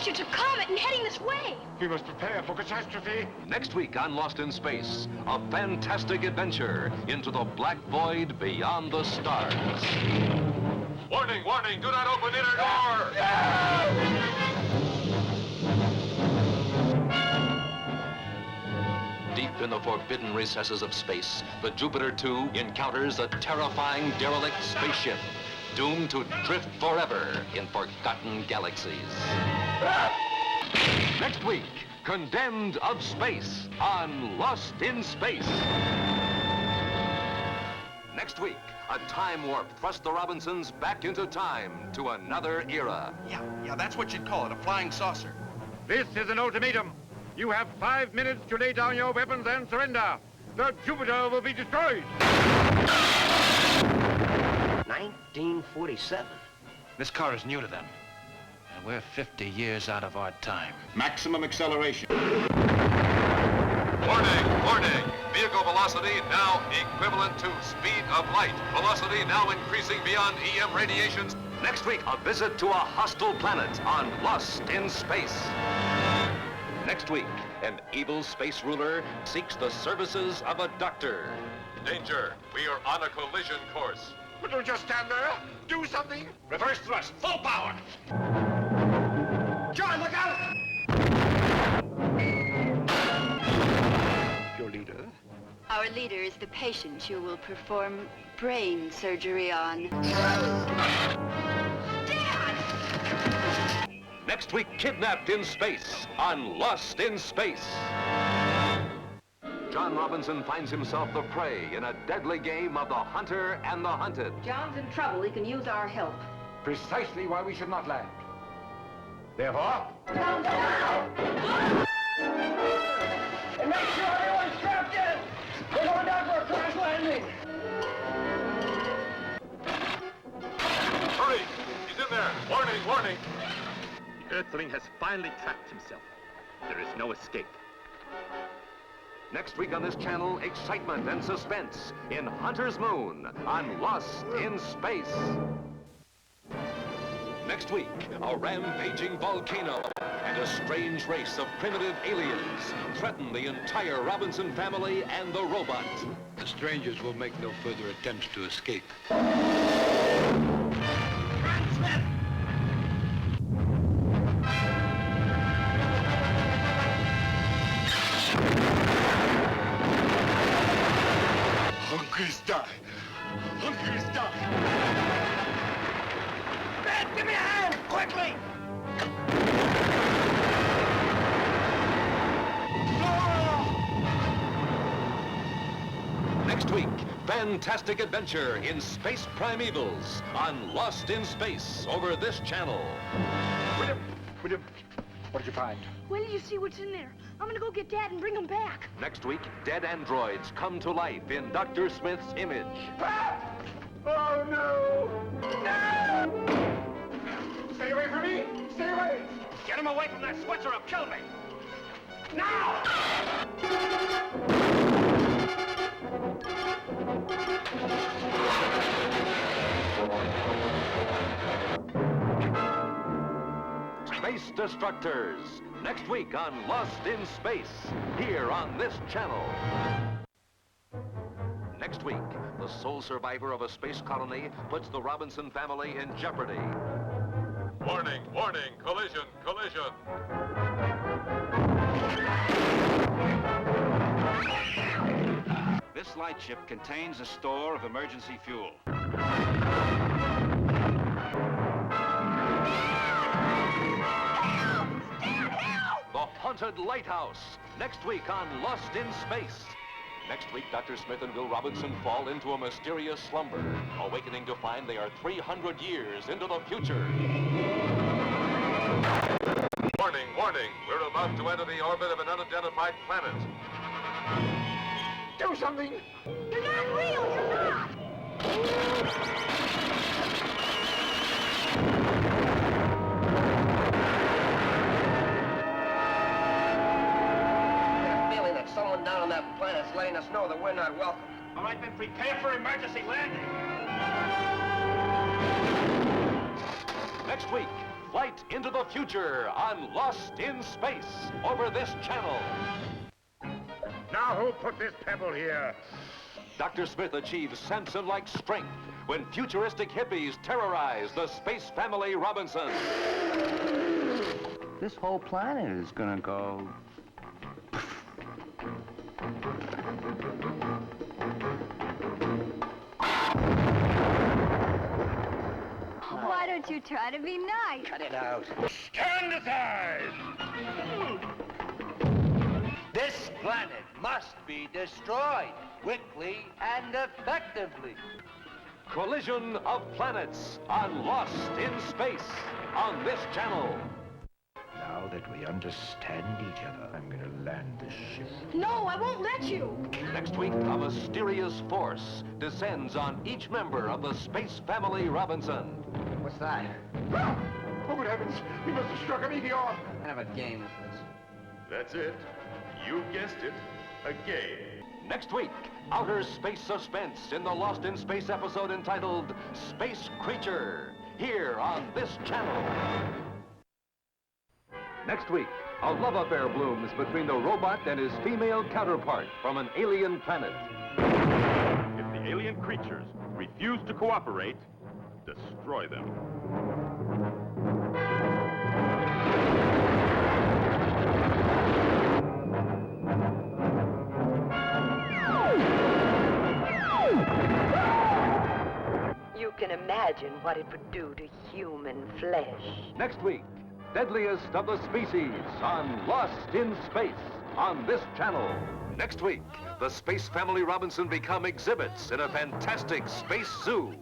crash. It's a comet and heading this way. We must prepare for catastrophe. Next week on Lost in Space, a fantastic adventure into the black void beyond the stars. Warning, warning, do not open inner door! Deep in the forbidden recesses of space, the Jupiter 2 encounters a terrifying derelict spaceship, doomed to drift forever in forgotten galaxies. Next week, Condemned of Space on Lost in Space. Next week, a time warp thrusts the Robinsons back into time to another era. Yeah, that's what you'd call it, a flying saucer. This is an ultimatum. You have 5 minutes to lay down your weapons and surrender. The Jupiter will be destroyed. 1947. This car is new to them, and we're 50 years out of our time. Maximum acceleration. Warning, warning. Vehicle velocity now equivalent to speed of light. Velocity now increasing beyond EM radiations. Next week, a visit to a hostile planet on Lost in Space. Next week, an evil space ruler seeks the services of a doctor. Danger, we are on a collision course. But don't just stand there. Do something. Reverse thrust, full power! John, look out! Your leader? Our leader is the patient you will perform brain surgery on. Next week, Kidnapped in Space on Lost in Space. John Robinson finds himself the prey in a deadly game of the hunter and the hunted. John's in trouble. He can use our help. Precisely why we should not land. Therefore... Calm down! And make sure everyone's strapped in! We're going down for a crash landing! Hurry! He's in there! Warning, warning! The Earthling has finally trapped himself. There is no escape. Next week on this channel, excitement and suspense in Hunter's Moon on Lost in Space. Next week, a rampaging volcano and a strange race of primitive aliens threaten the entire Robinson family and the robot. The strangers will make no further attempts to escape. Hunkers die. Hunkers die. Ben, give me a hand, quickly! Next week, fantastic adventure in Space Primevals on Lost in Space over this channel. William, what did you find? Wait till you see what's in there. I'm gonna go get Dad and bring him back. Next week, dead androids come to life in Dr. Smith's image. Oh, no! No! Stay away from me! Stay away! Get him away from that switch or he'll kill me! Now! Space Destructors, next week on Lost in Space, here on this channel. Next week, the sole survivor of a space colony puts the Robinson family in jeopardy. Warning, warning, collision, collision. This lightship contains a store of emergency fuel. The Haunted Lighthouse, next week on Lost in Space. Next week, Dr. Smith and Will Robinson fall into a mysterious slumber, awakening to find they are 300 years into the future. Warning, warning, we're about to enter the orbit of an unidentified planet. Do something! You're not real, you're not! Feeling that someone down on that planet's letting us know that we're not welcome. All right, then prepare for emergency landing. Next week, flight into the future on Lost in Space over this channel. Now who put this pebble here? Dr. Smith achieves Samson-like strength when futuristic hippies terrorize the space family Robinson. This whole planet is gonna go... Why don't you try to be nice? Cut it out. Stand aside! This planet must be destroyed quickly and effectively. Collision of planets on Lost in Space on this channel. Now that we understand each other, I'm gonna land this ship. No, I won't let you. Next week, a mysterious force descends on each member of the space family Robinson. What's that? Oh, good heavens! We must have struck a meteor! What kind of a game is this? That's it. You guessed it. A game. Next week, outer space suspense in the Lost in Space episode entitled Space Creature, here on this channel. Next week, a love affair blooms between the robot and his female counterpart from an alien planet. If the alien creatures refuse to cooperate, destroy them. You can imagine what it would do to human flesh. Next week, Deadliest of the Species on Lost in Space on this channel. Next week, the space family Robinson become exhibits in a fantastic space zoo.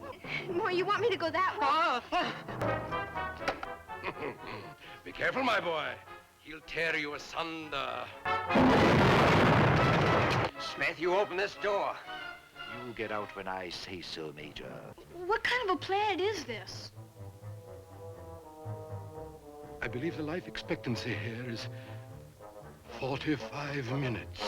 No, you want me to go that way? Be careful, my boy. He'll tear you asunder. Smith, you open this door. You get out when I say so, Major. What kind of a planet is this? I believe the life expectancy here is 45 minutes.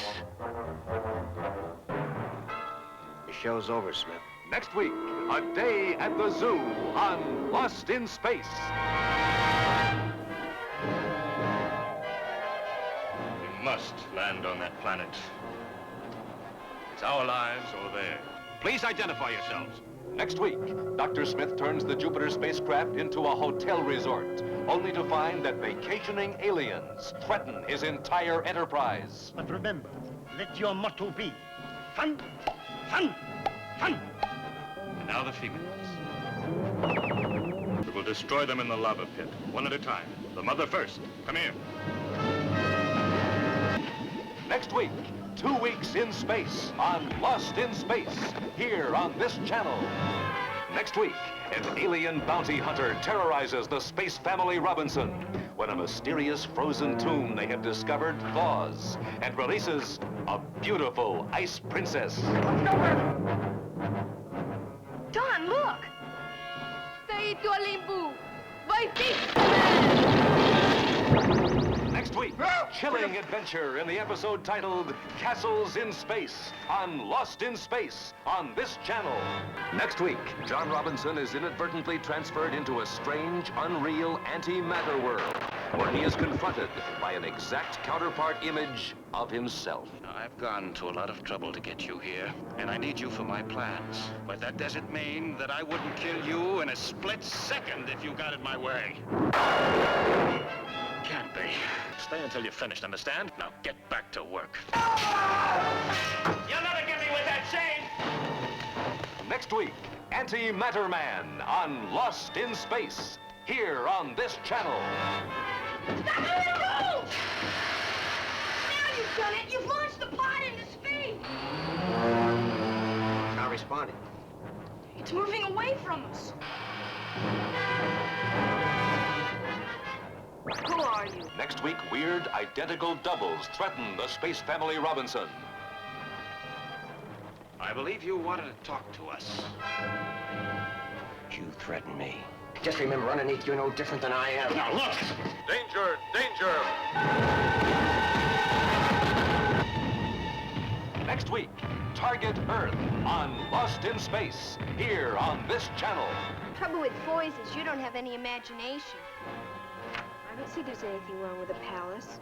The show's over, Smith. Next week, a day at the zoo on Lost in Space. We must land on that planet. It's our lives or theirs. Please identify yourselves. Next week, Dr. Smith turns the Jupiter spacecraft into a hotel resort, only to find that vacationing aliens threaten his entire enterprise. But remember, let your motto be fun, fun, fun. And now the females. We will destroy them in the lava pit, one at a time. The mother first. Come here. Next week, 2 weeks in space on Lost in Space, here on this channel. Next week, an alien bounty hunter terrorizes the space family Robinson when a mysterious frozen tomb they have discovered thaws and releases a beautiful ice princess. Don, look! Next week, chilling adventure in the episode titled Castles in Space on Lost in Space on this channel. Next week, John Robinson is inadvertently transferred into a strange, unreal antimatter world where he is confronted by an exact counterpart image of himself. I've gone to a lot of trouble to get you here, and I need you for my plans. But that doesn't mean that I wouldn't kill you in a split second if you got in my way. Can't be. Stay until you're finished, understand? Now get back to work. You'll never get me with that chain! Next week, Antimatter Man on Lost in Space, here on this channel. Stop it! Now you've done it! You've launched the pod into space! It's not responding. It's moving away from us. Who are you? Next week, weird identical doubles threaten the space family Robinson. I believe you wanted to talk to us. You threaten me. Just remember, underneath, you're no different than I am. Now look! Danger! Danger! Next week, Target Earth on Lost in Space, here on this channel. The trouble with boys is you don't have any imagination. I don't see there's anything wrong with a palace,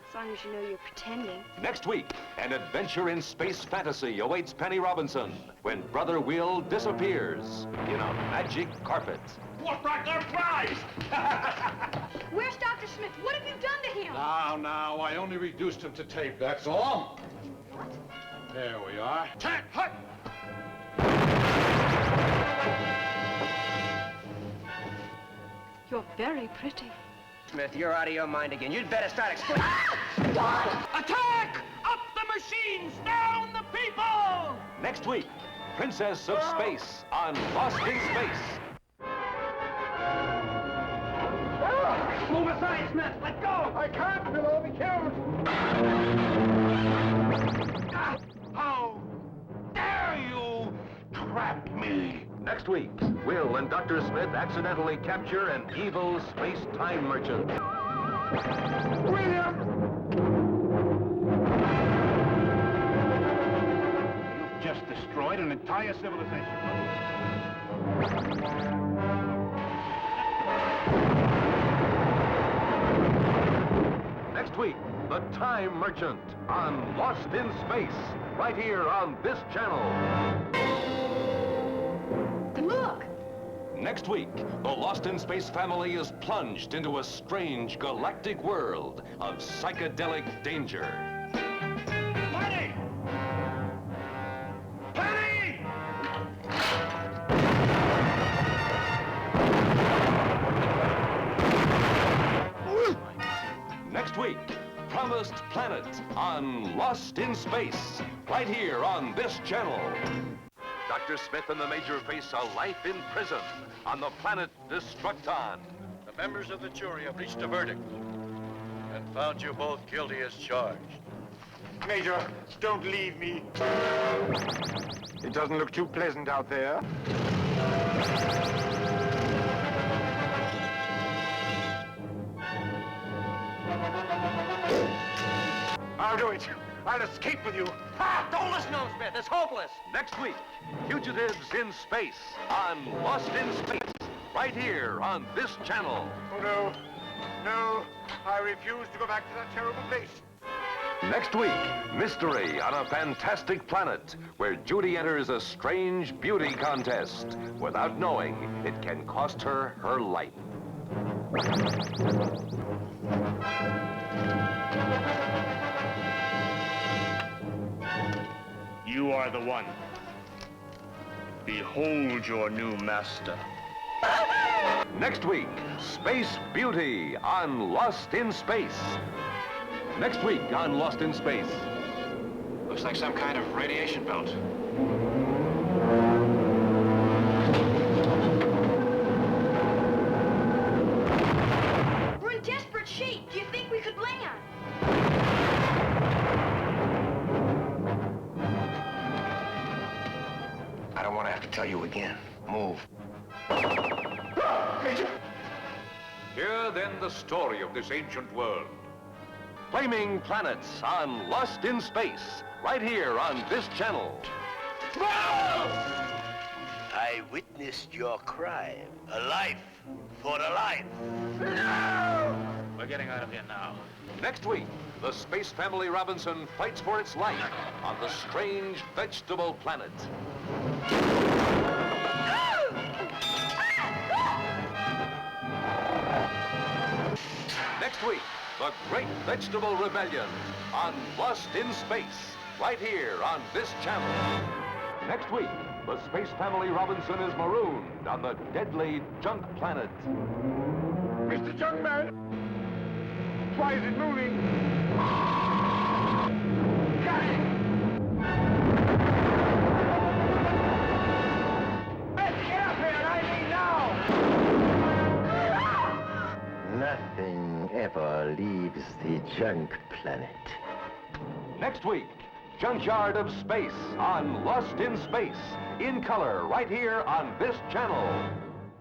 as long as you know you're pretending. Next week, an adventure in space fantasy awaits Penny Robinson when Brother Will disappears in a magic carpet. What's back there, prize? Where's Dr. Smith? What have you done to him? Now, I only reduced him to tape, that's all. What? There we are. Tat, hut! You're very pretty. Smith, you're out of your mind again. You'd better start explaining. Attack! Up the machines! Down the people! Next week, Princess of Space on Lost in Space. Move aside, Smith! Let go! I can't, we'll all be killed. How dare you trap me? Next week, Will and Dr. Smith accidentally capture an evil space-time merchant. William! You've just destroyed an entire civilization. Next week, The Time Merchant on Lost in Space, right here on this channel. Look! Next week, the Lost in Space family is plunged into a strange galactic world of psychedelic danger. Penny! Penny! Next week, Promised Planet on Lost in Space, right here on this channel. Dr. Smith and the Major face a life in prison on the planet Destructon. The members of the jury have reached a verdict and found you both guilty as charged. Major, don't leave me. It doesn't look too pleasant out there. I'll do it. I'll escape with you. Ha! Don't listen to him, Smith. It's hopeless. Next week, Fugitives in Space on Lost in Space, right here on this channel. Oh, no. No, I refuse to go back to that terrible place. Next week, mystery on a fantastic planet where Judy enters a strange beauty contest. Without knowing, it can cost her her life. You are the one. Behold your new master. Next week, Space Beauty on Lost in Space. Next week on Lost in Space. Looks like some kind of radiation belt. We're in desperate shape. Do you think we could land? I don't want to have to tell you again. Move. Hear then the story of this ancient world. Flaming Planets on Lost in Space, right here on this channel. I witnessed your crime. A life for a life. No! We're getting out of here now. Next week, the space family Robinson fights for its life on the strange vegetable planet. Next week, the Great Vegetable Rebellion on Lost in Space, right here on this channel. Next week, the space family Robinson is marooned on the deadly junk planet. Mr. Junkman! Why is it moving? Got it! Let's get up here, and I mean now! Nothing ever leaves the junk planet. Next week, Junkyard of Space on Lost in Space, in color, right here on this channel.